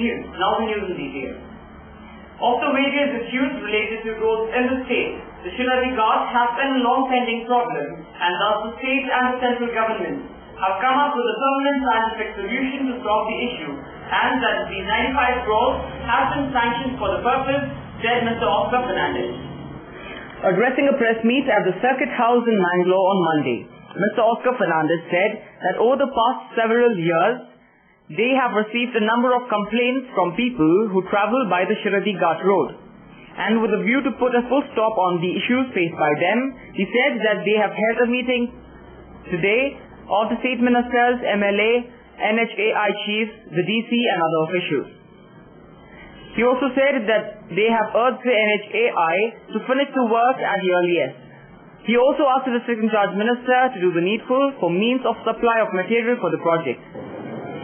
news. Now the news in detail. Of the various issues related to roads in the state, the Shiradi Ghat has been a long-pending problem, and thus the state and the central government have come up with a permanent scientific solution to solve the issue, and that the 95 crores has been sanctioned for the purpose, said Mr. Oscar Fernandez. Addressing a press meet at the Circuit House in Mangalore on Monday, Mr. Oscar Fernandez said that over the past several years, they have received a number of complaints from people who travel by the Shiradi Ghat road. And with a view to put a full stop on the issues faced by them, he said that they have held a meeting today of the state ministers, MLA, NHAI chiefs, the DC and other officials. He also said that they have urged the NHAI to finish the work at the earliest. He also asked the district in charge minister to do the needful for means of supply of material for the project.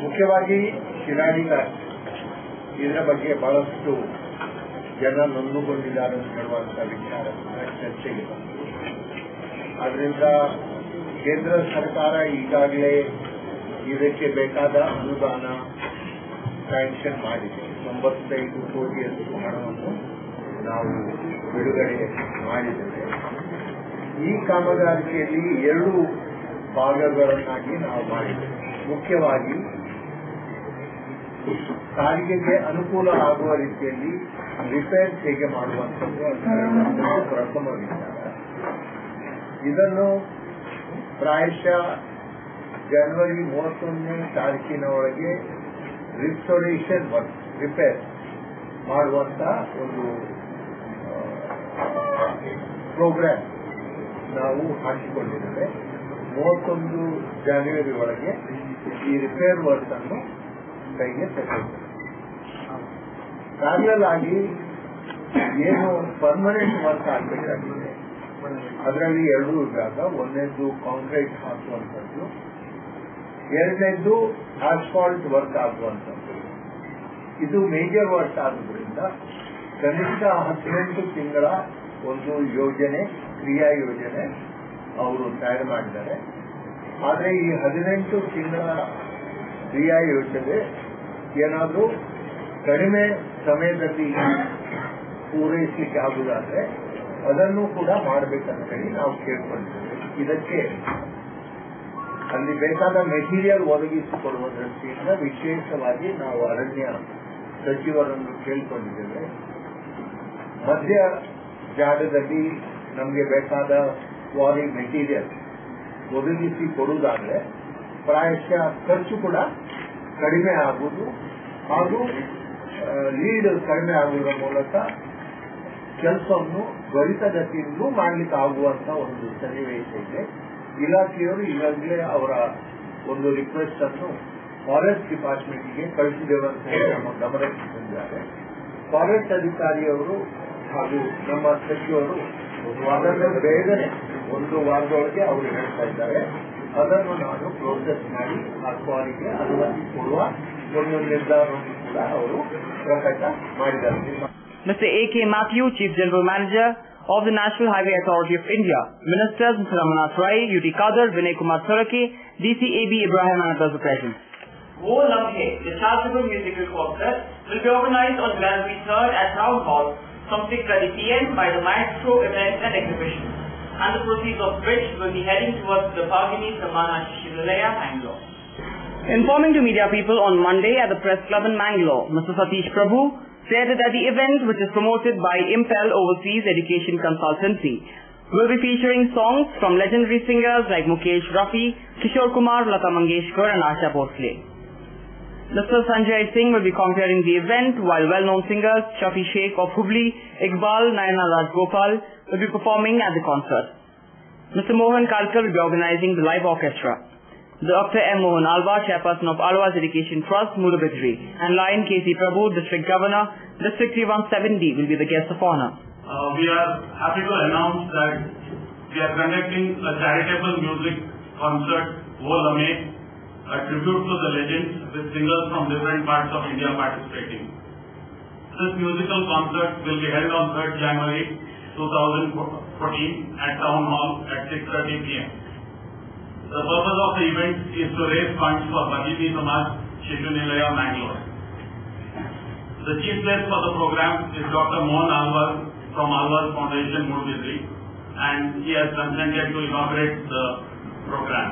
ಮುಖ್ಯವಾಗಿ ಶಿರಾಡಿ ಘಾಟ್ ಇದರ ಬಗ್ಗೆ ಬಹಳಷ್ಟು ಜನ ನೊಂದುಕೊಂಡಿದ್ದಾರೆ ಅಂತ ಹೇಳುವಂತಹ ವಿಚಾರ ಚರ್ಚೆಗೆ ಬಂತು. ಅದರಿಂದ ಕೇಂದ್ರ ಸರ್ಕಾರ ಈಗಾಗಲೇ ಇದಕ್ಕೆ ಬೇಕಾದ ಅನುದಾನ ಸ್ಯಾಂಕ್ಷನ್ ಮಾಡಿದೆ. 95 ಕೋಟಿಯಷ್ಟು ಹಣವನ್ನು ನಾವು ಬಿಡುಗಡೆ ಮಾಡಿದ್ದೇವೆ. ಈ ಕಾಮಗಾರಿಕೆಯಲ್ಲಿ 2 ಭಾಗಗಳನ್ನಾಗಿ ನಾವು ಮಾಡಿದ್ದೇವೆ. ಮುಖ್ಯವಾಗಿ ಸಾರಿಗೆಗೆ ಅನುಕೂಲ ಆಗುವ ರೀತಿಯಲ್ಲಿ ರಿಪೇರ್ ಹೇಗೆ ಮಾಡುವಂಥದ್ದು ಪ್ರಥಮ ವಿಚಾರ. ಇದನ್ನು ಪ್ರಾಯಶಃ ಜನವರಿ 31ನೇ ತಾರೀಕಿನ ಒಳಗೆ ರಿಸ್ಟೋರೇಷನ್ ವರ್ಕ್ ರಿಪೇರ್ ಮಾಡುವಂತ ಒಂದು ಪ್ರೋಗ್ರಾಮ್ ನಾವು ಹಾಕಿಕೊಂಡಿದ್ದೇವೆ. 31 ಜನವರಿ ಒಳಗೆ ಈ ರಿಪೇರ್ ವರ್ಕ್ ಅನ್ನು ಕೈಗೆ ತಗೊಳ್ತೇವೆ. ಪ್ಯಾರಲಲ್ ಆಗಿ ಏನು ಪರ್ಮನೆಂಟ್ ವರ್ಕ್ ಆಗಬೇಕಾಗಿದೆ ಅದರಲ್ಲಿ 2 ವಿಭಾಗ. ಒಂದನೇದು ಕಾಂಕ್ರೀಟ್ ಹಾಕುವಂಥದ್ದು, ಎರಡನೇದು ಆಸ್ಫಾಲ್ಟ್ ವರ್ಕ್ ಆಗುವಂಥದ್ದು. ಇದು ಮೇಜರ್ ವರ್ಕ್ ಆಗೋದ್ರಿಂದ ಕನಿಷ್ಠ 18 ತಿಂಗಳ ಒಂದು ಯೋಜನೆ, ಕ್ರಿಯಾ ಯೋಜನೆ ಅವರು ತಯಾರು ಮಾಡಿದ್ದಾರೆ. ಆದರೆ ಈ 18 ತಿಂಗಳ ಕ್ರಿಯಾ ಯೋಜನೆ ಏನಾದರೂ ಕಡಿಮೆ ಸಮಯದಲ್ಲಿ ಪೂರೈಸಲಿಕ್ಕೆ ಆಗುವುದಾದ್ರೆ ಅದನ್ನು ಕೂಡ ಮಾಡಬೇಕಂತ ಹೇಳಿ ನಾವು ಕೇಳ್ಕೊಂಡಿದ್ದೇವೆ. ಇದಕ್ಕೆ ಅಲ್ಲಿ ಬೇಕಾದ ಮೆಟೀರಿಯಲ್ ಒದಗಿಸಿಕೊಡುವ ದೃಷ್ಟಿಯಿಂದ ವಿಶೇಷವಾಗಿ ನಾವು ಅರಣ್ಯ ಸಚಿವರನ್ನು ಕೇಳಿಕೊಂಡಿದ್ದೇವೆ. ಮಧ್ಯ ಜಾಗದಲ್ಲಿ ನಮಗೆ ಬೇಕಾದ ಕ್ವಾರಿ ಮೆಟೀರಿಯಲ್ ಒದಗಿಸಿ ಕೊಡುವುದಾದ್ರೆ ಪ್ರಾಯಶಃ ಖರ್ಚು ಕೂಡ ಕಡಿಮೆ ಆಗುವುದು ಹಾಗೂ ಲೀಡ್ ಕಡಿಮೆ ಆಗುವುದರ ಮೂಲಕ ಕೆಲಸವನ್ನು ತ್ವರಿತಗತಿಯಿಂದಲೂ ಮಾಡಲಿಕ್ಕೆ ಆಗುವಂತ ಒಂದು ಸನ್ನಿವೇಶ ಇದೆ. ಇಲಾಖೆಯವರು ಈಗಾಗಲೇ ಅವರ ಒಂದು ರಿಕ್ವೆಸ್ಟ್ ಅನ್ನು ಫಾರೆಸ್ಟ್ ಡಿಪಾರ್ಟ್ಮೆಂಟ್ಗೆ ಕಳಿಸಿದ್ದೇವಂತ ಹೇಳಿ ನಮ್ಮ ಗಮನಕ್ಕೆ ತಂದಿದ್ದಾರೆ. ಫಾರೆಸ್ಟ್ ಅಧಿಕಾರಿಯವರು ಹಾಗೂ ನಮ್ಮ ಸಚಿವರು ಅದನ್ನು ಬೇಗನೆ 1 ವಾರದೊಳಗೆ ಅವರು ಹೇಳ್ತಾ ಇದ್ದಾರೆ. ಅದನ್ನು ನಾನು ಪ್ರೋಸೆಸ್ ಮಾಡಿ ಆ ಕ್ವಾರಿಗೆ ಅನುಮತಿ ಕೊಡುವ ಒಂದು ನಿರ್ಧಾರವನ್ನು ಕೂಡ ಅವರು ಪ್ರಕಟ ಮಾಡಿದ್ದಾರೆ. Mr. A.K. Matthew, Chief General Manager of the National Highway Authority of India, Ministers Mr. Ramanath Rai, U.T. Khadar, Vinay Kumar Sarake, DCAB Ibrahim and others were present. Wo Lamhe, the charitable musical concert, will be organized on January 3rd at Town Hall from 6:30 p.m. by the Maestro Events and Exhibitions, and the proceeds of which will be heading towards the Bhagini Samana Shishilaya, Mangalore. Informing to media people on Monday at the Press Club in Mangalore, Mr. Satish Prabhu said that the event, which is promoted by Impel Overseas Education Consultancy, will be featuring songs from legendary singers like Mukesh Rafi, Kishore Kumar, Lata Mangeshkar and Asha Bhosle. Mr. Sanjay Singh will be concurring the event, while well-known singers Shafi Sheikh of Hubli, Iqbal, Nayana Rajgopal will be performing at the concert. Mr. Mohan Kalkar will be organizing the live orchestra. Dr. M. Mohan Alva, Chairperson of Alva's Education Trust, Mudabidri, and Lion K.C. Prabhu, District Governor, District 3170 will be the guests of honor. We are happy to announce that we are conducting a charitable music concert, Wo Lame, a tribute to the legends with singers from different parts of India participating. This musical concert will be held on 3rd January 2014 at Town Hall at 6:30 p.m. The purpose of the event is to raise funds for Bhagini Samaj Shishunilaya, Mangalore. The chief guest for the program is Dr. Mohan Alwar from Alwar Foundation, Muduguri, and he has consented to inaugurate the program.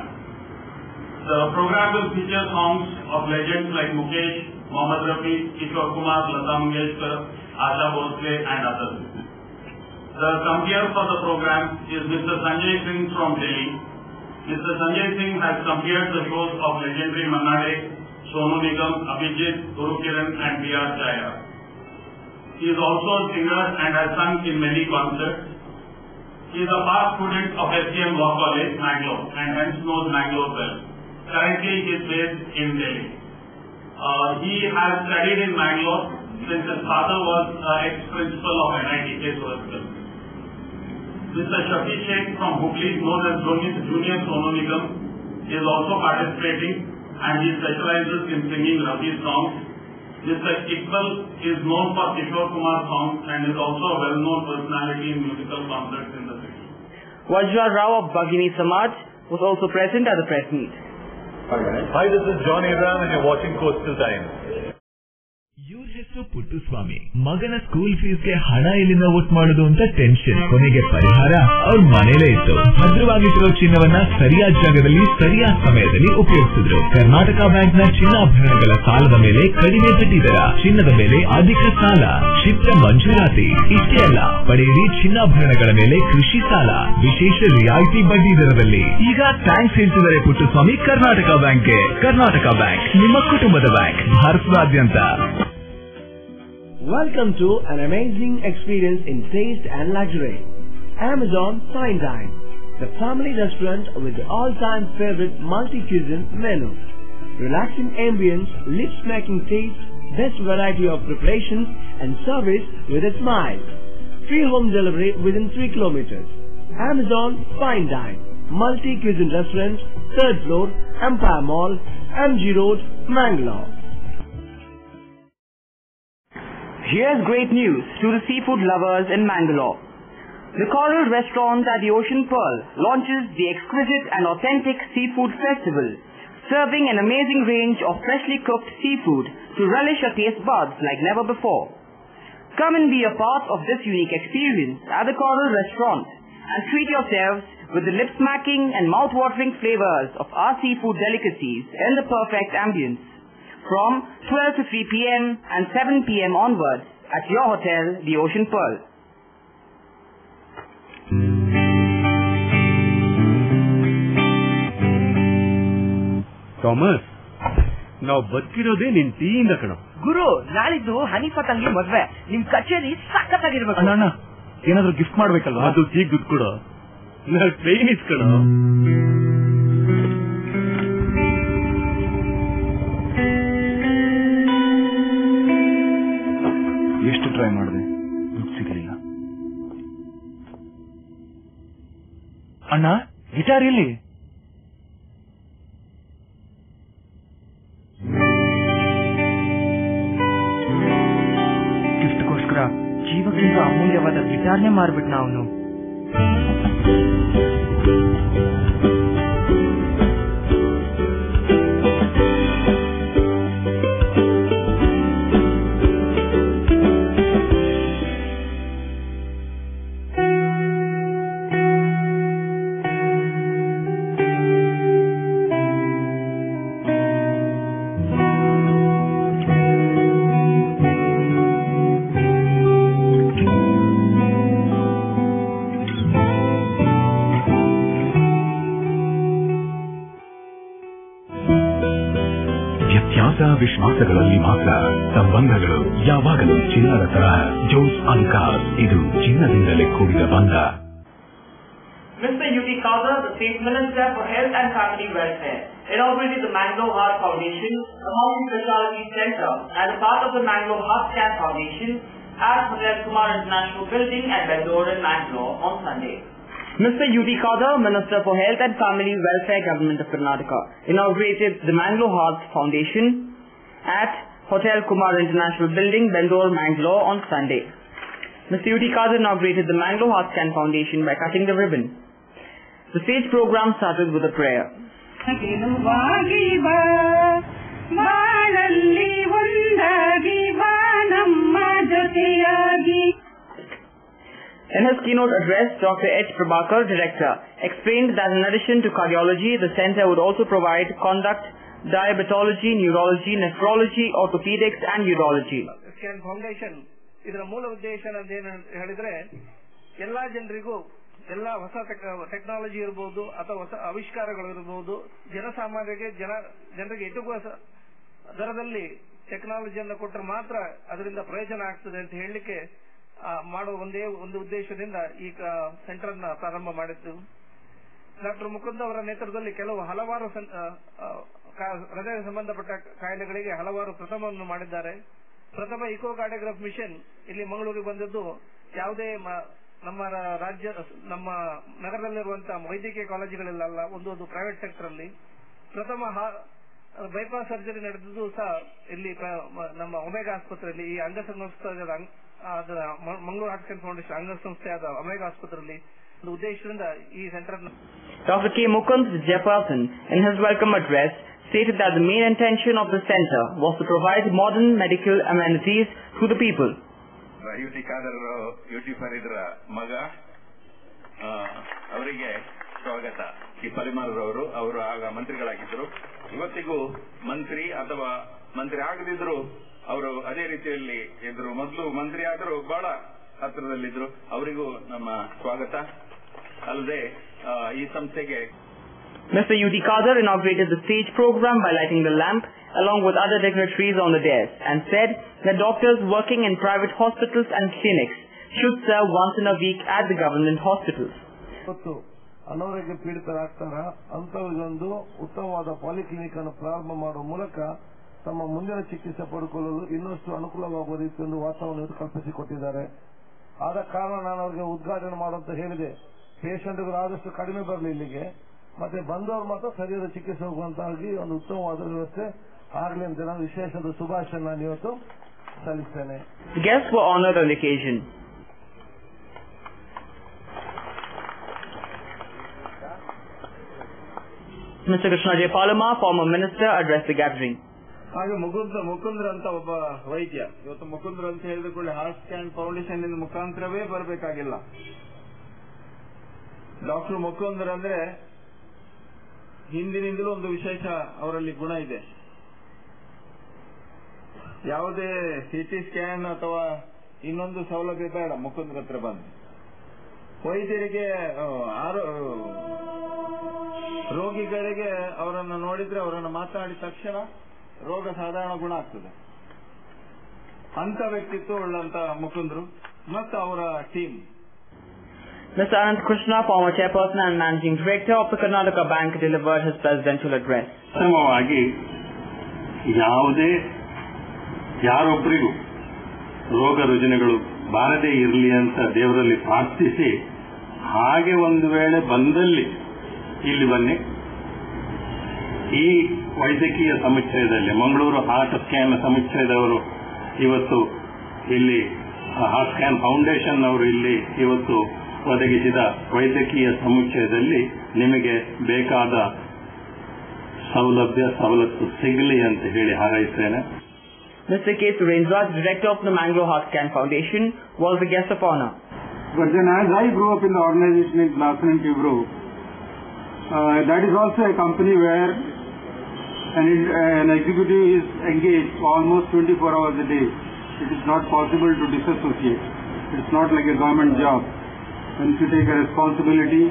The program will feature songs of legends like Mukesh, Mohammad Rafi, Kishore Kumar, Lata Mangeshkar, Asha Bhosle and others. The compeer for the program is Mr. Sanjay Singh from Delhi. Mr. Sanjay Singh has compared the shows of legendary Manna Dey, Sonu Nigam, Abhijit, Guru Kiran and B.R. Chaya. He is also a singer and has sung in many concerts. He is a past student of SCM Law College, Mangalore, and hence knows Mangalore well. Currently he is based in Delhi. He has studied in Mangalore since his father was ex-principal of NIT Keswaskar. Mr. Shafi Sheikh from Hubli, known as Junior Sonu Nigam, is also participating and he specializes in singing Rafi songs. Mr. Iqbal is known for Kishore Kumar songs and is also a well-known personality in musical concerts in the city. Vajra Rao of Bhagini Samaj was also present at the press meet. Hi, this is John Abraham and you're watching Coastal Times. ಇವ್ರ ಹೆಸರು ಪುಟ್ಟಸ್ವಾಮಿ. ಮಗನ school ಫೀಸ್ಗೆ ಹಣ ಎಲ್ಲಿಂದ ಒಟ್ಟು ಮಾಡೋದು ಅಂತ tension. ಕೊನೆಗೆ ಪರಿಹಾರ ಅವ್ರ ಮನೇಲೇ ಇತ್ತು. ಭದ್ರವಾಗಿಟ್ಟಿರೋ ಚಿನ್ನವನ್ನ ಸರಿಯಾದ ಜಾಗದಲ್ಲಿ ಸರಿಯಾದ ಸಮಯದಲ್ಲಿ ಉಪಯೋಗಿಸಿದ್ರು. ಕರ್ನಾಟಕ ಬ್ಯಾಂಕ್ ನ ಚಿನ್ನಾಭರಣಗಳ ಸಾಲದ ಮೇಲೆ ಕಡಿಮೆ ಬಡ್ಡಿ ದರ, ಚಿನ್ನದ ಮೇಲೆ ಅಧಿಕ ಸಾಲ, ಕ್ಷಿಪ್ರ ಮಂಜೂರಾತಿ. ಇಷ್ಟೇ ಅಲ್ಲ, ಪಡೆಯಿರಿ ಚಿನ್ನಾಭರಣಗಳ ಮೇಲೆ ಕೃಷಿ ಸಾಲ ವಿಶೇಷ ರಿಯಾಯಿತಿ ಬಡ್ಡಿ ದರದಲ್ಲಿ. ಈಗ ಥ್ಯಾಂಕ್ಸ್ ಹೇಳ್ತಿದ್ದಾರೆ ಪುಟ್ಟಸ್ವಾಮಿ ಕರ್ನಾಟಕ ಬ್ಯಾಂಕ್ಗೆ. ಕರ್ನಾಟಕ ಬ್ಯಾಂಕ್ ನಿಮ್ಮ ಕುಟುಂಬದ ಬ್ಯಾಂಕ್, ಭಾರತದಾದ್ಯಂತ. Welcome to an amazing experience in taste and luxury. Amazon Fine Dine, the family restaurant with the all-time favorite multi-cuisine menu. Relaxing ambience, lips-smacking taste, best variety of preparations and service with a smile. Free home delivery within 3 kilometers. Amazon Fine Dine, multi-cuisine restaurant, 3rd floor, Empire Mall, MG Road, Mangalore. Here's great news to the seafood lovers in Mangalore. The Coral Restaurant at the Ocean Pearl launches the exquisite and authentic Seafood Festival, serving an amazing range of freshly cooked seafood to relish your taste buds like never before. Come and be a part of this unique experience at the Coral Restaurant and treat yourselves with the lip-smacking and mouth-watering flavors of our seafood delicacies in the perfect ambience. From 12 to 3 p.m. and 7 p.m. onwards at your hotel, the Ocean Pearl. Thomas, ನಾವು ಬದುಕಿರೋದೇ ನಿನ್ ಟೀಯಿಂದ ಕಣ. ಗುರು, ನಾಳಿದ್ದು ಹನಿಫಾ ತಂಗಿ ಮದ್ವೆ. ನಿಮ್ ಕಚೇರಿ ಸಖತ್ತಾಗಿರ್ಬೇಕು. ಅಣ್ಣ, ಏನಾದ್ರೂ ಗಿಫ್ಟ್ ಮಾಡ್ಬೇಕಲ್ವಾ? ಅದು ಈಗ ದುಡ್ಡು ಕೊಡು. ಟ್ರೈನ್ ಇಸ್ಕಣ. ಎಷ್ಟು ಟ್ರೈ ಮಾಡಿದೆ, ದುಡ್ಡು ಸಿಗಲಿಲ್ಲ. ಅಣ್ಣ, ಗಿಟಾರ್ ಎಲ್ಲಿ? ಗಿಫ್ಟ್ಗೋಸ್ಕರ ಜೀವಕ್ಕಿಂತ ಅಮೂಲ್ಯವಾದ ಗಿಟಾರ್ನೇ ಮಾರ್ಬಿಟ್ನ ಅವನು. ವಿಶ್ವಾಸಗಳಲ್ಲಿ ಮಾತ್ರ ಸಂಬಂಧಗಳು ಯಾವಾಗಲೂ ಚಿನ್ನದ ತರಹ. ಜೋಸ್ ಅಲ್ಕಾಸ್, ಇದು ಚಿನ್ನದಿಂದಲೇ ಕೂಡಿದ ಬಂಧ. Mr. U.T. Khadr, the State Minister for Health and Family Welfare, inaugurated the Mangalore Heart Foundation, a multi-speciality center, as a part of the Mangalore Heart Scan Foundation at Hotel Kumar International Building at Bangalore in Mangalore on Sunday. Mr. U.T. Khadr, Minister for Health and Family Welfare, Government of Karnataka, inaugurated the Mangalore Heart Foundation at Hotel Kumar International Building, Bangalore, Mangalore on Sunday. Mr. U.T. Khadr inaugurated the Mangalore Heart Scan Foundation by cutting the ribbon. The stage program started with a prayer. ಬಾಳಲ್ಲಿ ಒಂದಾಗಿ ಬಾ ನಮ್ಮ ಜೊತೆಯಾಗಿ. In his keynote address, Dr. H. Prabhakar, Director, explained that in addition to cardiology, the center would also provide conduct, diabetology, neurology, nephrology, orthopedics and urology. Scan foundation ಇದರ ಮೂಲ ಉದ್ದೇಶ ಏನು ಹೇಳಿದ್ರೆ ಎಲ್ಲಾ ಜನರಿಗೂ ಎಲ್ಲ ಹೊಸ ಟೆಕ್ನಾಲಜಿ ಇರಬಹುದು ಅಥವಾ ಹೊಸ ಆವಿಷ್ಕಾರಗಳು ಇರಬಹುದು, ಜನರಿಗೆ ಎಟುಕುವ ದರದಲ್ಲಿ ಟೆಕ್ನಾಲಜಿಯನ್ನು ಕೊಟ್ಟರೆ ಮಾತ್ರ ಅದರಿಂದ ಪ್ರಯೋಜನ ಆಗ್ತದೆ ಅಂತ ಹೇಳಲಿಕ್ಕೆ ಮಾಡುವ ಒಂದೇ ಒಂದು ಉದ್ದೇಶದಿಂದ ಈ ಸೆಂಟರ್ ಅನ್ನ ಪ್ರಾರಂಭ ಮಾಡಿದ್ದು. ಡಾಕ್ಟರ್ ಮುಕುಂದ್ ಅವರ ನೇತೃತ್ವದಲ್ಲಿ ಹಲವಾರು ಹೃದಯ ಸಂಬಂಧಪಟ್ಟ ಕಾಯಿಲೆಗಳಿಗೆ ಹಲವಾರು ಪ್ರಥಮವನ್ನು ಮಾಡಿದ್ದಾರೆ. ಪ್ರಥಮ ಇಕೋ ಕಾರ್ಡಿಯೋಗ್ರಾಫ್ ಮಿಷನ್ ಇಲ್ಲಿ ಮಂಗಳೂರಿಗೆ ಬಂದದ್ದು ಯಾವುದೇ ನಮ್ಮ ನಗರದಲ್ಲಿರುವಂತಹ ವೈದ್ಯಕೀಯ ಕಾಲೇಜುಗಳಲ್ಲ, ಒಂದು ಪ್ರೈವೇಟ್ ಸೆಕ್ಟರ್ ಅಲ್ಲಿ ಪ್ರಥಮ ಬೈಪಾಸ್ ಸರ್ಜರಿ ನಡೆದಿದ್ದು ಸಹ ಇಲ್ಲಿ ನಮ್ಮ ಒಮೆಗಾ ಆಸ್ಪತ್ರೆಯಲ್ಲಿ, ಈ ಅಂಗಸಂಸ್ಥೆಯಾದ ಮಂಗಳೂರು ಹಾರ್ಟ್ ಕ್ಯಾನ್ ಫೌಂಡೇಶನ್ ಅಂಗಸಂಸ್ಥೆಯಾದ ಒಮೆಗಾ ಆಸ್ಪತ್ರೆಯಲ್ಲಿ ಒಂದು ಉದ್ದೇಶದಿಂದ ಈ centre. Dr. K. Mukund Jayapathan, in his welcome address, stated that the main intention of the center was to provide modern medical amenities to the people. UT Khader UT ಫರೀದ್ರ ಮಗ ಅವರಿಗೆ ಸ್ವಾಗತ. ಈ ಪರಿಮಳರವರು ಅವರು ಆಗ ಮಂತ್ರಿಗಳಾಗಿದ್ದರು. ಇವತ್ತಿಗೂ ಮಂತ್ರಿ ಅಥವಾ ಮಂತ್ರಿ ಆಗದಿದ್ರು ಅವರು ಅದೇ ರೀತಿಯಲ್ಲಿ ಇದ್ರು. ಮೊದಲು ಮಂತ್ರಿ ಆದರೂ ಬಹಳ ಹತ್ತಿರದಲ್ಲಿದ್ರು. ಅವರಿಗೂ ನಮ್ಮ ಸ್ವಾಗತ. ಅಲ್ಲದೆ ಈ ಸಂಸ್ಥೆಗೆ Mr. U.D. Kadir inaugurated the stage program by lighting the lamp along with other dignitaries on the dais and said that doctors working in private hospitals and clinics should serve once in a week at the government hospitals. ಅನಾರೋಗ್ಯ ಪೀಡಿತರಾಗ್ತಾರ ಅಂತವರಿಗೊಂದು ಉತ್ತಮವಾದ polyclinic ಅನ್ನು ಪ್ರಾರಂಭ ಮಾಡುವ ಮೂಲಕ ತಮ್ಮ ಮುಂದಿನ ಚಿಕಿತ್ಸೆ ಪಡೆದುಕೊಳ್ಳಲು ಇನ್ನಷ್ಟು ಅನುಕೂಲವಾಗುವ ರೀತಿಯಲ್ಲಿ ವಾತಾವರಣ ಕಲ್ಪಿಸಿಕೊಟ್ಟಿದ್ದಾರೆ. ಆದ ಕಾರಣ ನಾನು ಅವರಿಗೆ ಉದ್ಘಾಟನೆ ಮಾಡುವಂತ ಹೇಳಿದೆ. ಪೇಷಂಟ್ಗಳು ಆದಷ್ಟು ಕಡಿಮೆ ಬರಲಿ ಇಲ್ಲಿಗೆ, ಮತ್ತೆ ಬಂದವರು ಮಾತ್ರ ಸರಿಯಾದ ಚಿಕಿತ್ಸೆ ಹೋಗುವಂತಾಗಿ ಒಂದು ಉತ್ತಮವಾದ ವ್ಯವಸ್ಥೆ ಆಗಲಿ ಅಂತ ನಾನು ವಿಶೇಷದ ಶುಭಾಶಯ ನಾನು ಇವತ್ತು ಸಲ್ಲಿಸ್ತೇನೆ. Guests were honored on the occasion. Mr. Krishna J. Palama, former minister, addressed the gathering. ಹಾಗೆ ಮುಕುಂದ್ರ ಅಂತ ಒಬ್ಬ ವೈದ್ಯ, ಇವತ್ತು ಮುಕುಂದ್ರ ಅಂತ ಹೇಳಿದ ಕೂಡಲೇ ಹಾರ್ಟ್ ಸ್ಕ್ಯಾನ್ ಫೌಂಡೇಶನ್ ಮುಖಾಂತರವೇ ಬರಬೇಕಾಗಿಲ್ಲ. ಡಾಕ್ಟರ್ ಮುಕುಂದ್ರ ಅಂದ್ರೆ ಹಿಂದಿನಿಂದಲೂ ಒಂದು ವಿಶೇಷ ಅವರಲ್ಲಿ ಗುಣ ಇದೆ. ಯಾವುದೇ ಸಿಟಿ ಸ್ಕ್ಯಾನ್ ಅಥವಾ ಇನ್ನೊಂದು ಸೌಲಭ್ಯ ಬೇಡ, ಮುಕುಂದ್ರ ಹತ್ರ ಬಂದು ವೈದ್ಯರಿಗೆ ರೋಗಿಗಳಿಗೆ ಅವರನ್ನು ನೋಡಿದ್ರೆ ಅವರನ್ನು ಮಾತನಾಡಿದ ತಕ್ಷಣ ರೋಗ ಸಾಧಾರಣ ಗುಣ ಆಗ್ತದೆ. ಅಂತ ವ್ಯಕ್ತಿತ್ವ ಉಳ್ಳಂತ ಮುಕುಂದ್ರು ಮತ್ತು ಅವರ team. Mr. Anant Krishna, former chairperson and managing director of the Karnataka Bank, delivered his presidential address. ಉತ್ತಮವಾಗಿ ಯಾರೊಬ್ಬರಿಗೂ ರೋಗ ರುಜಿನಗಳು ಬಾರದೇ ಇರಲಿ ಅಂತ ದೇವರಲ್ಲಿ ಪ್ರಾರ್ಥಿಸಿ, ಹಾಗೆ ಒಂದು ವೇಳೆ ಬಂದಲ್ಲಿ ಇಲ್ಲಿ ಬನ್ನಿ. ಈ ವೈದ್ಯಕೀಯ ಸಮುಚ್ಚಯದಲ್ಲಿ ಮಂಗಳೂರು ಹಾರ್ಟ್ ಸ್ಕ್ಯಾನ್ ಸಮುಚ್ಚಯದವರು ಇವತ್ತು ಇಲ್ಲಿ ಹಾರ್ಟ್ ಸ್ಕ್ಯಾನ್ ಫೌಂಡೇಶನ್ ಅವರು ಇಲ್ಲಿ ಇವತ್ತು ಒದಗಿಸಿದ ವೈದ್ಯಕೀಯ ಸಮುಚ್ಚಯದಲ್ಲಿ ನಿಮಗೆ ಬೇಕಾದ ಸವಲತ್ತು ಸಿಗಲಿ ಅಂತ ಹೇಳಿ ಹಾರೈಸ್ತೇನೆ. Mr. K. Surendraj, director of the Mangalore Heart Scan Foundation, was the guest of honor. But then as I grew up in the organization in Larsen & Toubro, that is also a company where an executive is engaged almost 24 hours a day. It is not possible to disassociate. It is not like a government job. When you take a responsibility,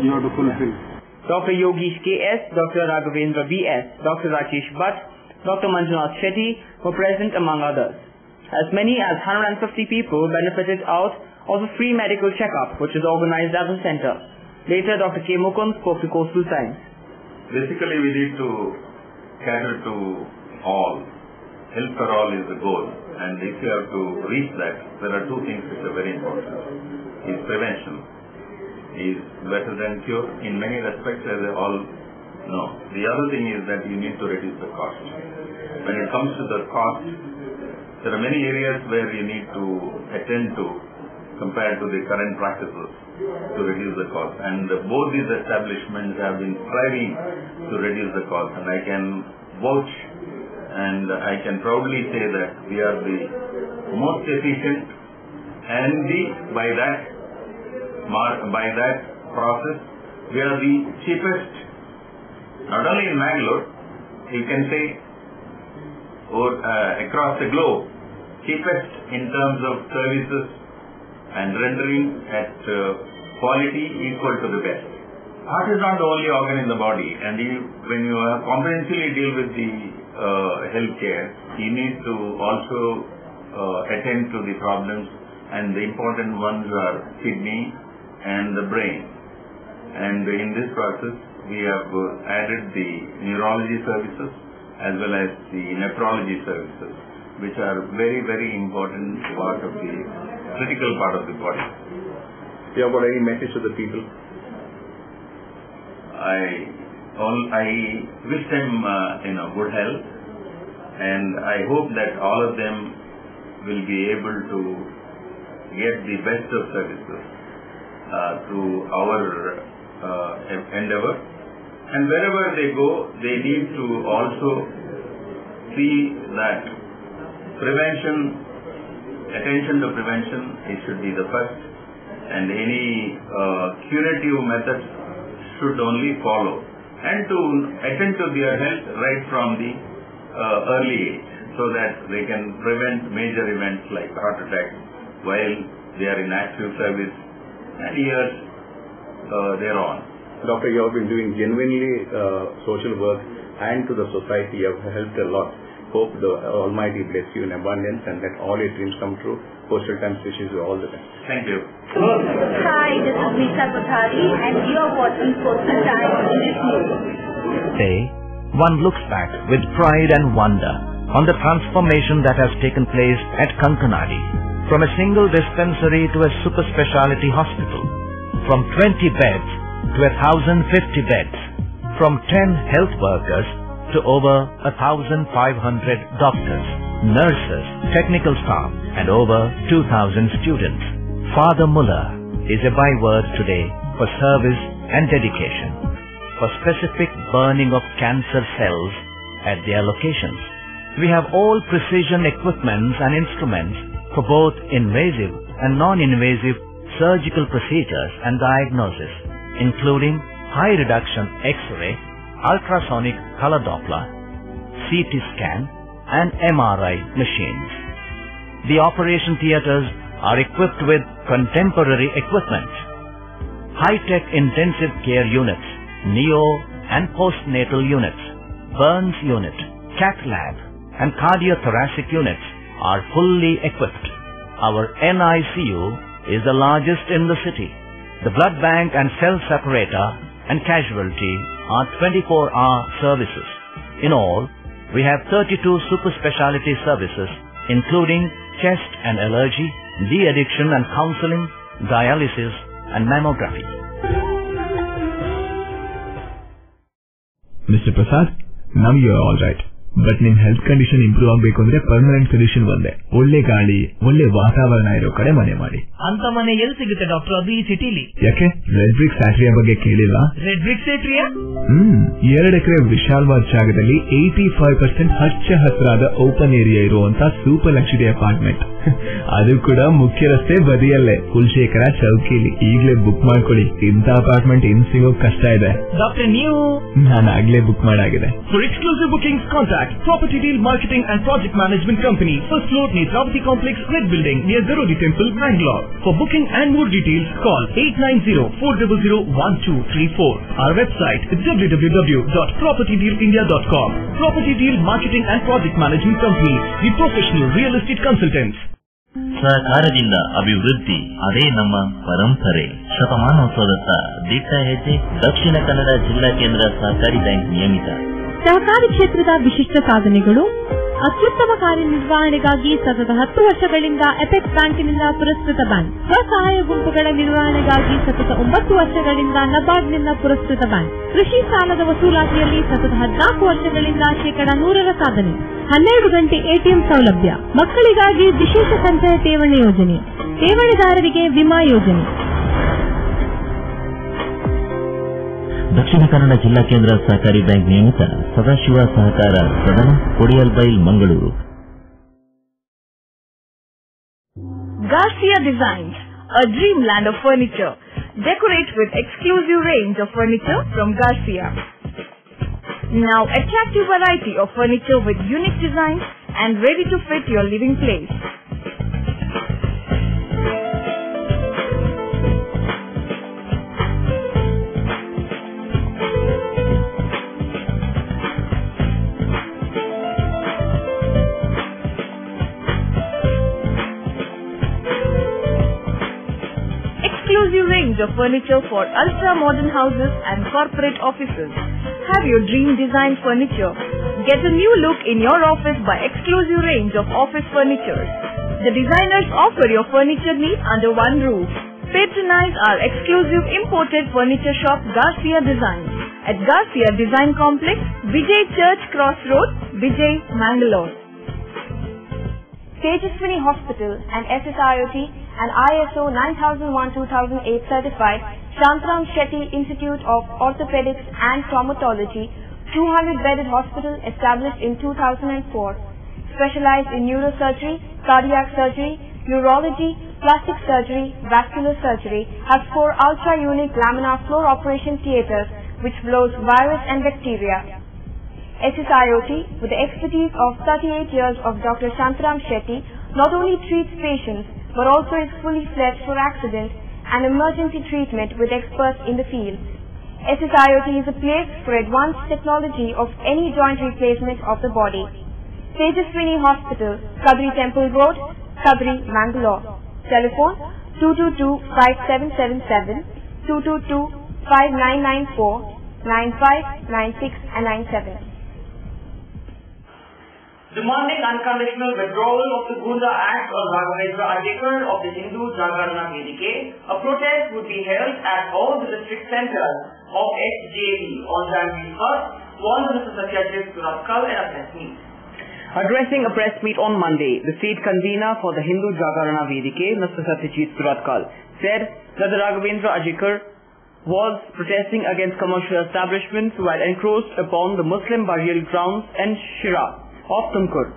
you have to fulfill. Dr. Yogesh K.S., Dr. Raghavendra B.S., Dr. Rajesh Bhatt, Dr. Manjunath Shetty were present among others. As many as 150 people benefited out of a free medical checkup which is organized at the center. Later, Dr. K. Mukund spoke to Coastal Times. Basically, we need to cater to all. Health for all is the goal. And if you have to reach that, there are two things which are very important. Is prevention is better than cure in many respects, as they all know. The other thing is that you need to reduce the cost. When it comes to the cost, there are many areas where you need to attend to compared to the current practices to reduce the cost. And both these establishments have been striving to reduce the cost. And I can vouch and I can proudly say that we are the most efficient, and by that process, we are the cheapest, not only in Mangalore, you can say across the globe, cheapest in terms of services and rendering at quality equal to the best. Heart is not the only organ in the body, and when you comprehensively deal with the healthcare, you need to also attend to the problems, and the important ones are kidney and the brain. And in this process, we have added the neurology services as well as the nephrology services, which are very, very important part of the critical part of the body. Do you have got any message to the people? I wish them good health, and I hope that all of them will be able to get the best of services through our endeavor. And wherever they go, they need to also see that prevention, attention to prevention, it should be the first, and any curative methods should only follow, and to attend to their health right from the early age, so that they can prevent major events like heart attack while they are in active service and years thereon. Doctor, you have been doing genuinely social work, and to the society you have helped a lot. Hope the Almighty bless you in abundance and let all your dreams come true. Postal Times wishes you all the best. Thank you. Hi, this is Nisha Kothari, and you are watching Postal Times News. Today, one looks back with pride and wonder on the transformation that has taken place at Kankanadi, from a single dispensary to a super speciality hospital, from 20 beds to 1,050 beds, from 10 health workers to over 1,500 doctors, nurses, technical staff, and over 2,000 students. Father Muller is a byword today for service and dedication, for specific burning of cancer cells at their locations. We have all precision equipments and instruments for both invasive and non-invasive surgical procedures and diagnosis, including high reduction X-ray, ultrasonic color Doppler, CT scan, and MRI machines. The operation theaters are equipped with contemporary equipment, high-tech intensive care units, neo and postnatal units, burns unit, cath lab, and cardiothoracic units are fully equipped. Our NICU is the largest in the city. The blood bank and cell separator and casualty are 24-hour services. In all, we have 32 super specialty services, including chest and allergy, de-addiction and counseling, dialysis, and mammography. Mr. Prasad, now you are all right. But ನಿಮ್ಮ health condition improve ಆಗಬೇಕು ಅಂದ್ರೆ permanent solution ಒಂದೇ, ಒಳ್ಳೆ ಗಾಳಿ, ಒಳ್ಳೆ ವಾತಾವರಣ ಇರೋ ಕಡೆ ಮನೆ ಮಾಡಿ. ಅಂತ ಮನೆ ಎಲ್ಲಿ ಸಿಗುತ್ತೆ ಡಾಕ್ಟರ್? ಅದು ಈ ಸಿಟಿಲಿ. ಯಾಕೆ ರೆಡ್ ಬ್ರಿಕ್ಸ್ ಫ್ಯಾಕ್ಟರಿಯ ಬಗ್ಗೆ ಕೇಳಿಲ್ಲ? Red BRICS ಫ್ಯಾಕ್ಟರಿಯಾ? 2 ಎಕರೆ ವಿಶಾಲವಾದ ಜಾಗದಲ್ಲಿ 85% ಹಚ್ಚ ಹಸಿರಾದ ಓಪನ್ ಏರಿಯಾ ಇರುವಂತ ಸೂಪರ್ ಲಕ್ಸುರಿ ಅಪಾರ್ಟ್ಮೆಂಟ್, ಅದು ಕೂಡ ಮುಖ್ಯ ರಸ್ತೆ ಬದಿಯಲ್ಲೇ, ಕುಲಶೇಖರ ಚೌಕಿಲಿ. ಈಗಲೇ ಬುಕ್ ಮಾಡ್ಕೊಳ್ಳಿ, ಇಂಥ ಅಪಾರ್ಟ್ಮೆಂಟ್ ಇನ್ ಸಿಗೋಕ್ ಕಷ್ಟ ಇದೆ. ಡಾಕ್ಟರ್ ನೀವು? ನಾನು ಆಗ್ಲೇ ಬುಕ್ ಮಾಡಾಗಿದೆ. For exclusive bookings contact Property Deal Marketing and Project Management Company, first floor, Netravati Complex, Red Building, near Zarodi Temple, Bangalore. For booking and more details, call 890-400-1234. Our website is www.propertydealindia.com. Property Deal Marketing and Project Management Company, the professional real estate consultants. ಸಹಕಾರದಿಂದ ಅಭಿವೃದ್ಧಿ, ಅದೇ ನಮ್ಮ ಪರಂಪರೆ. ಶತಮಾನೋತ್ಸವದತ್ತ ದಿಟ್ಟ ಹೆಜ್ಜೆ. ದಕ್ಷಿಣ ಕನ್ನಡ ಜಿಲ್ಲಾ ಕೇಂದ್ರ ಸಹಕಾರಿ ಬ್ಯಾಂಕ್ ನಿಯಮಿತ. ಸಹಕಾರಿ ಕ್ಷೇತ್ರದ ವಿಶಿಷ್ಟ ಸಾಧನೆಗಳು. ಅತ್ಯುತ್ತಮ ಕಾರ್ಯನಿರ್ವಹಣೆಗಾಗಿ ಸತತ 10 ವರ್ಷಗಳಿಂದ ಎಪೆಕ್ಸ್ ಬ್ಯಾಂಕಿನಿಂದ ಪುರಸ್ಕೃತ ಬ್ಯಾಂಕ್. ಸ್ವಸಹಾಯ ಗುಂಪುಗಳ ನಿರ್ವಹಣೆಗಾಗಿ ಸತತ 9 ವರ್ಷಗಳಿಂದ ನಬಾರ್ಡ್ನಿಂದ ಪುರಸ್ಕೃತ ಬ್ಯಾಂಕ್. ಕೃಷಿ ಸಾಲದ ವಸೂಲಾತಿಯಲ್ಲಿ ಸತತ 14 ವರ್ಷಗಳಿಂದ 100% ಸಾಧನೆ. 12 ಗಂಟೆ ಎಟಿಎಂ ಸೌಲಭ್ಯ. ಮಕ್ಕಳಿಗಾಗಿ ವಿಶೇಷ ಸಂಚಯ ಠೇವಣಿ ಯೋಜನೆ. ಠೇವಣಿದಾರರಿಗೆ ವಿಮಾ ಯೋಜನೆ. ದಕ್ಷಿಣ ಕನ್ನಡ ಜಿಲ್ಲಾ ಕೇಂದ್ರ ಸಹಕಾರಿ ಬ್ಯಾಂಕ್ ನಿಯಮಿತ ಸದಾಶಿವ ಸಹಕಾರ ಸದನ, Kodialbail, Mangaluru. Garcia Designs, a dreamland of furniture. Decorate with exclusive range of furniture from Garcia. Now attractive variety of furniture with unique designs and ready to fit your living place. Exclusive range of furniture for ultra-modern houses and corporate offices. Have your dream design furniture. Get a new look in your office by exclusive range of office furniture. The designers offer your furniture needs under one roof. Patronize our exclusive imported furniture shop Garcia Designs at Garcia Design Complex, Vijay Church Cross Road, Vijay, Mangalore. Tejaswini Hospital and SSIOT and ISO 9001-2008 certified Shantaram Shetty Institute of Orthopedics and Traumatology, 200-bedded hospital established in 2004, specialized in neurosurgery, cardiac surgery, urology, plastic surgery, vascular surgery, has 4 ultra-unique laminar floor operation theaters which blows virus and bacteria. SSIOT, with the expertise of 38 years of Dr. Shantaram Shetty, not only treats patients but also is fully fledged for accident and emergency treatment with experts in the field. SSIOT is a place for advanced technology of any joint replacement of the body. Tejaswini Hospital, Kadri Temple Road, Kadri, Mangalore. Telephone 222-5777, 222-5994, 95, 96 and 97. Demanding unconditional withdrawal of the Gunda Act on Raghavendra Ajekar of the Hindu Jagarana Vedike, a protest would be held at all the district centers of SJV on January 1st, warned Mr. Satyajit Suratkal in a press meet. Addressing a press meet on Monday, the state convener for the Hindu Jagarana Vedike, Mr. Satyajit Suratkal, said that the Raghavendra Ajekar was protesting against commercial establishments who had encroached upon the Muslim burial grounds in Shira of Tumkur.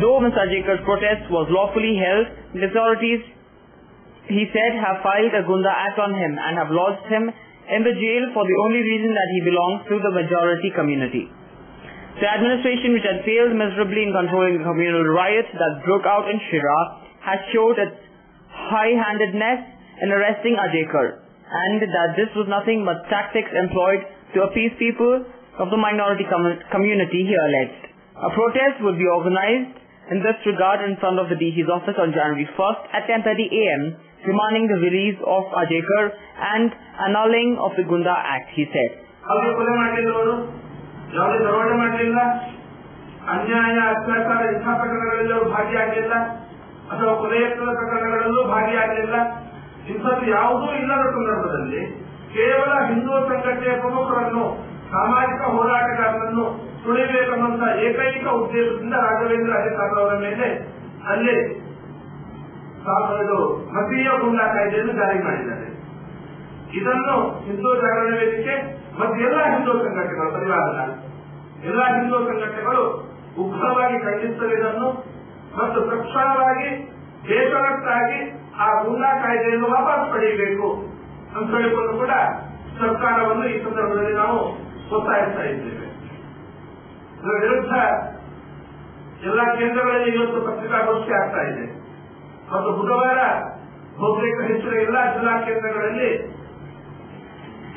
Though Mr. Ajekar's protest was lawfully held, the authorities, he said, have filed a Gunda Act on him and have lodged him in the jail for the only reason that he belongs to the majority community. The administration, which had failed miserably in controlling the communal riot that broke out in Shira, has showed its high-handedness in arresting Ajekar, and that this was nothing but tactics employed to appease people of the minority community, he alleged. A protest will be organized in this regard in front of the DC's office on January 1st at 10:30 a.m. demanding the release of Ajekar and annulling of the Gunda Act, he said. ಸಾಮಾಜಿಕ ಹೋರಾಟಗಾರರನ್ನು ತುಳಿಬೇಕೆನ್ನುವಂತ ಏಕೈಕ ಉದ್ದೇಶದಿಂದ ರಾಘವೇಂದ್ರ ಅಜೇಕರ್ ಅವರ ಮೇಲೆ ಅಲ್ಲಿ ಮತೀಯ ಗುಂಡಾ ಕಾಯ್ದೆಯನ್ನು ಜಾರಿ ಮಾಡಿದ್ದಾರೆ. ಇದನ್ನು ಹಿಂದೂ ಜಾಗರಣ ವೇದಿಕೆ ಮತ್ತು ಎಲ್ಲ ಹಿಂದೂ ಸಂಘಟನೆಗಳು, ಪರಿವಾರ ಎಲ್ಲ ಹಿಂದೂ ಸಂಘಟನೆಗಳು ಉಗ್ರವಾಗಿ ಖಂಡಿಸುತ್ತವೆ ಇದನ್ನು ಮತ್ತು ತಕ್ಷಣವಾಗಿ ದೇಶವತ್ತಾಗಿ ಆ ಗುಂಡಾ ಕಾಯ್ದೆಯನ್ನು ವಾಪಸ್ ಪಡೆಯಬೇಕು ಅಂತ ಹೇಳಿಕೊಂಡು ಕೂಡ ಸರ್ಕಾರವನ್ನು ಈ ಸಂದರ್ಭದಲ್ಲಿ ನಾವು ಒತ್ತಾಯಿಸ್ತಾ ಇದ್ದೇವೆ. ಇದರ ವಿರುದ್ಧ ಎಲ್ಲ ಕೇಂದ್ರಗಳಲ್ಲಿ ಇವತ್ತು ಪತ್ರಿಕಾಗೋಷ್ಠಿ ಆಗ್ತಾ ಇದೆ ಮತ್ತು ಬುಧವಾರ ಬಹುತೇಕ ಹೆಚ್ಚಿನ ಎಲ್ಲ ಜಿಲ್ಲಾ ಕೇಂದ್ರಗಳಲ್ಲಿ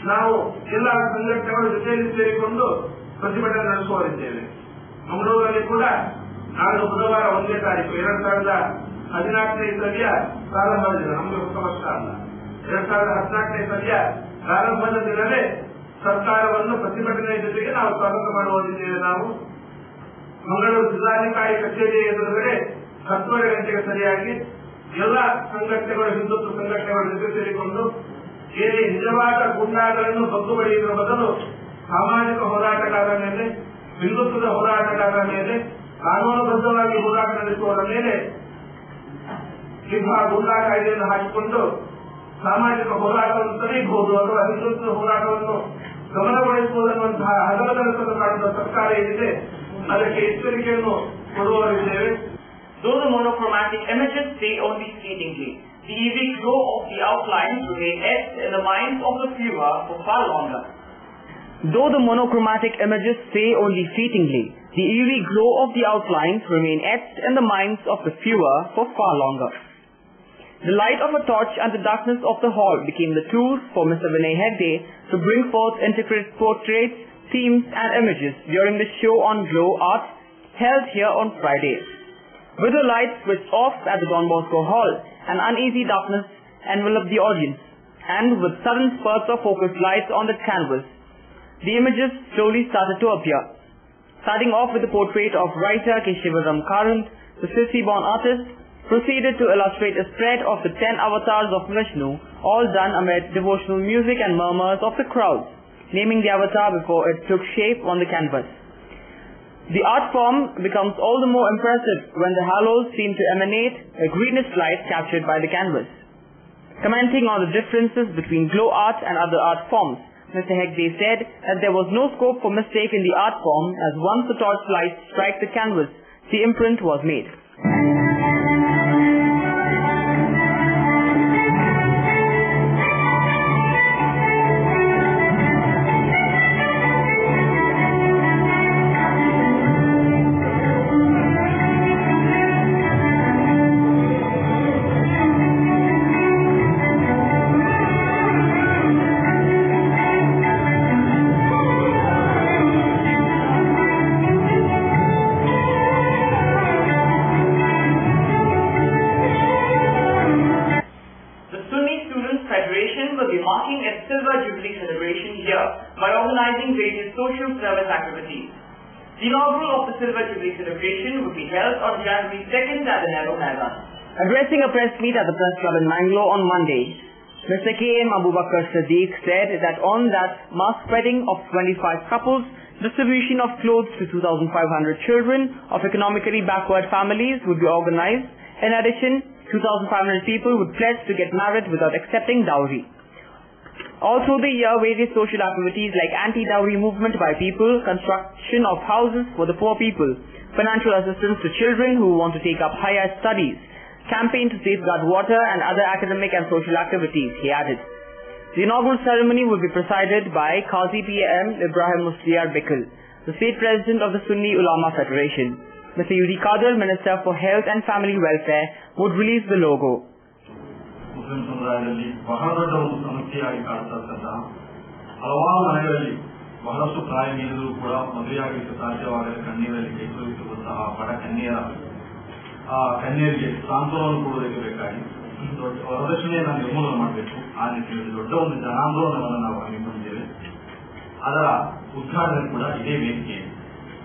ನಾವು ಎಲ್ಲ ಸಂಘಟನೆಗಳು ಜೊತೆಯಲ್ಲಿ ಸೇರಿಕೊಂಡು ಪ್ರತಿಭಟನೆ ನಡೆಸುವರಿದ್ದೇವೆ. ಮಂಗಳೂರಲ್ಲಿ ಕೂಡ ನಾಳೆ ಬುಧವಾರ 1ನೇ ತಾರೀಕು 2014ನೇ ಇಸವಿಯ ಪ್ರಾರಂಭದ ದಿನ, ನಮಗೆ ಹೊಸ ವರ್ಷ ಅಲ್ಲ, 2014ನೇ ಇಸವಿಯ ಪ್ರಾರಂಭದ ದಿನವೇ ಸರ್ಕಾರವನ್ನು ಪ್ರತಿಭಟನೆ ಜೊತೆಗೆ ನಾವು ಸ್ವಾಗತ ಮಾಡುವುದಿದ್ದೇವೆ. ನಾವು ಮಂಗಳೂರು ಜಿಲ್ಲಾಧಿಕಾರಿ ಕಚೇರಿ ಎದುರುಗಡೆ 10:30 ಗಂಟೆಗೆ ಸರಿಯಾಗಿ ಎಲ್ಲ ಸಂಘಟನೆಗಳು, ಹಿಂದುತ್ವ ಸಂಘಟನೆಗಳ ಜೊತೆ ಸೇರಿಕೊಂಡು ಏನೇ ನಿಜವಾದ ಗುಂಡಾಗಳನ್ನು ಬಗ್ಗುಬಡಿಯುವ ಬದಲು ಸಾಮಾಜಿಕ ಹೋರಾಟಗಾರರ ಮೇಲೆ, ಹಿಂದುತ್ವದ ಹೋರಾಟಗಾರರ ಮೇಲೆ, ಕಾನೂನುಬದ್ಧವಾಗಿ ಹೋರಾಟ ನಡೆಸುವವರ ಮೇಲೆ ಇಂತಹ ಗುಂಡಾ ಕಾಯ್ದೆಯನ್ನು ಹಾಕಿಕೊಂಡು ಸಾಮಾಜಿಕ ಹೋರಾಟವನ್ನು ತಡೆಯಬಹುದು ಅಥವಾ ಹಿಂದುತ್ವದ ಹೋರಾಟವನ್ನು ಗಮನಗೊಳಿಸುವುದನ್ನುವಂತಹ ಹಗಲುಗಳನ್ನು ಕಾಣುವ ಸರ್ಕಾರ ಏನಿದೆ ಅದಕ್ಕೆ ಎಚ್ಚರಿಕೆಯನ್ನು ಕೊಡುವವರಿದ್ದೇವೆ. Though the monochromatic images stay only fleetingly, the EV glow of the outlines remain etched in the minds of the viewer for far longer. Though the monochromatic images stay only fleetingly, the eerie glow of the outlines remain etched in the minds of the viewer for far longer. The light of a torch and the darkness of the hall became the tools for Mr. Vinay Hegde to bring forth intricate portraits, themes and images during the show on Glow Art held here on Friday. With the lights switched off at the Don Bosco Hall, an uneasy darkness enveloped the audience, and with sudden spurts of focused lights on the canvas, the images slowly started to appear. Starting off with the portrait of writer Keshivaram Karant, the Sissi-born artist proceeded to illustrate a spread of the 10 avatars of Vishnu, all done amid devotional music and murmurs of the crowd, naming the avatar before it took shape on the canvas. The art form becomes all the more impressive when the halos seem to emanate a greenish light captured by the canvas. Commenting on the differences between glow art and other art forms, Mr. Hegde said that there was no scope for mistake in the art form, as once the torch light strikes the canvas, the imprint was made. Marking its Silver Jubilee celebration here by organizing various social service activities. The inaugural of the Silver Jubilee celebration will be held on January 2nd at the Nehru Maidan. Addressing a press meet at the Press Club in Mangalore on Monday, Mr. K.M. Abubakar Siddiq said that on that mass wedding of 25 couples, distribution of clothes to 2,500 children of economically backward families would be organized. In addition, 2,500 people would pledge to get married without accepting dowry. All through the year, various social activities like anti-dowry movement by people, construction of houses for the poor people, financial assistance to children who want to take up higher studies, campaign to safeguard water and other academic and social activities, he added. The inaugural ceremony will be presided by Qazi P.M. Ibrahim Musliar Bikal, the state president of the Sunni Ulama Federation. Mr. Yudi Qadr, Minister for Health and Family Welfare, would release the logo. Muslim ಸಮುದಾಯದಲ್ಲಿ ಬಹಳ ದೊಡ್ಡ ಒಂದು ಸಮಸ್ಯೆಯಾಗಿ ಕಾಡ್ತಕ್ಕಂಥ ಹಲವಾರು ಮನೆಗಳಲ್ಲಿ ಬಹಳಷ್ಟು ಪ್ರಾಯ ಮೀರಿದರೂ ಕೂಡ ಮದುವೆಯಾಗಲಿಕ್ಕೆ ಸಾಧ್ಯವಾಗದೆ ಕಣ್ಣೀರಲ್ಲಿ ಕೈತೊಳಿಸುವಂತಹ ಬಡ ಕನ್ಯೆಯರ ಆ ಕನ್ಯರಿಗೆ ಸಾಂತ್ವನವನ್ನು ಕೊಡುವುದಕ್ಕೆ ಬೇಕಾಗಿ ವರದಕ್ಷಿಣೆಯನ್ನು ನಿರ್ಮೂಲನೆ ಮಾಡಬೇಕು. ಆ ನಿಟ್ಟಿನಲ್ಲಿ ದೊಡ್ಡ ಒಂದು ಜನಾಂದೋಲನವನ್ನು ನಾವು ಹಮ್ಮಿಕೊಂಡಿದ್ದೇವೆ. ಅದರ ಉದ್ಘಾಟನೆ ಕೂಡ ಇದೇ ವೇದಿಕೆ.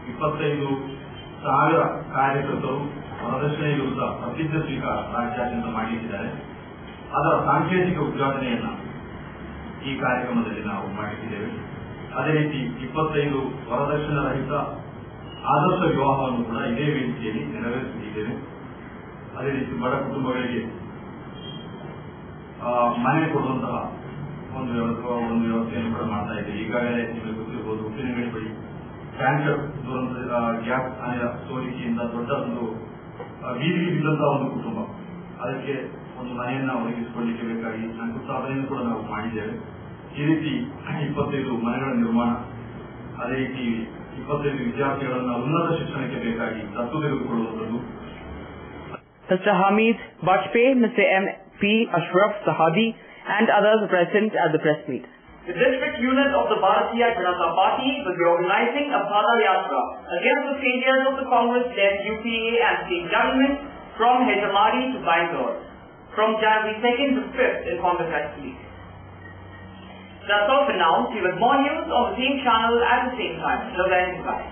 25,000 ಕಾರ್ಯಕರ್ತರು ವರದಕ್ಷಿಣೆ ವಿರುದ್ಧ ಪ್ರಸಿದ್ಧ ಸ್ವೀಕಾರ ರಾಜ್ಯಾದ್ಯಂತ ಮಾಡಿದ್ದಾರೆ. ಅದರ ಸಾಂಕೇತಿಕ ಉದ್ಘಾಟನೆಯನ್ನ ಈ ಕಾರ್ಯಕ್ರಮದಲ್ಲಿ ನಾವು ಮಾಡಿದ್ದೇವೆ. ಅದೇ ರೀತಿ 25 ವರದಕ್ಷಿಣೆ ರಹಿತ ಆದರ್ಶ ವಿವಾಹವನ್ನು ಕೂಡ ಇದೇ ವೇದಿಕೆಯಲ್ಲಿ ನೆರವೇರಿಸಿದ್ದೇವೆ. ಅದೇ ರೀತಿ ಬಡ ಕುಟುಂಬಗಳಿಗೆ ಮನೆ ಕೊಡುವಂತಹ ಒಂದು ವ್ಯವಸ್ಥೆಯನ್ನು ಕೂಡ ಮಾಡ್ತಾ ಇದ್ದೇವೆ. ಈಗಾಗಲೇ ನಿಮಗೆ ಗೊತ್ತಿರಬಹುದು, ಉಪ್ಪಿನಂಗಡಿ ಬಳಿ ಟ್ಯಾಂಕರ್ ದುರಂತ ಗ್ಯಾಸ್ ಅನಿಲ ಸೋರಿಕೆಯಿಂದ ದೊಡ್ಡ ಒಂದು ಬೀದಿಗೆ ಬಿದ್ದಂತಹ ಒಂದು ಕುಟುಂಬ, ಅದಕ್ಕೆ ಒಂದು ಮನೆಯನ್ನ ಒದಗಿಸಿಕೊಳ್ಳಲಿಕ್ಕೆ ಬೇಕಾಗಿ ಶಂಕುಸ್ಥಾಪನೆಯನ್ನು ಕೂಡ ನಾವು ಮಾಡಿದ್ದೇವೆ. ಈ ರೀತಿ 25 ಮನೆಗಳ ನಿರ್ಮಾಣ, ಅದೇ ರೀತಿ 25 ವಿದ್ಯಾರ್ಥಿಗಳನ್ನ ಉನ್ನತ ಶಿಕ್ಷಣಕ್ಕೆ ಬೇಕಾಗಿ ದತ್ತು ತೆಗೆದುಕೊಳ್ಳುವಂಥದ್ದು. Mr. Hamid Bajpayee, Mr. M.P. Ashraf Sahadi and others are present at the press meet. The district unit of the Bharatiya Janata Party will be organizing a Bhada Yatra against the failures of the Congress-led UPA and state government from Hejamari to Bangalore, from January 2nd to 5th in Congress Street. That's all for now. See with more news on the same channel at the same time. Till then, goodbye.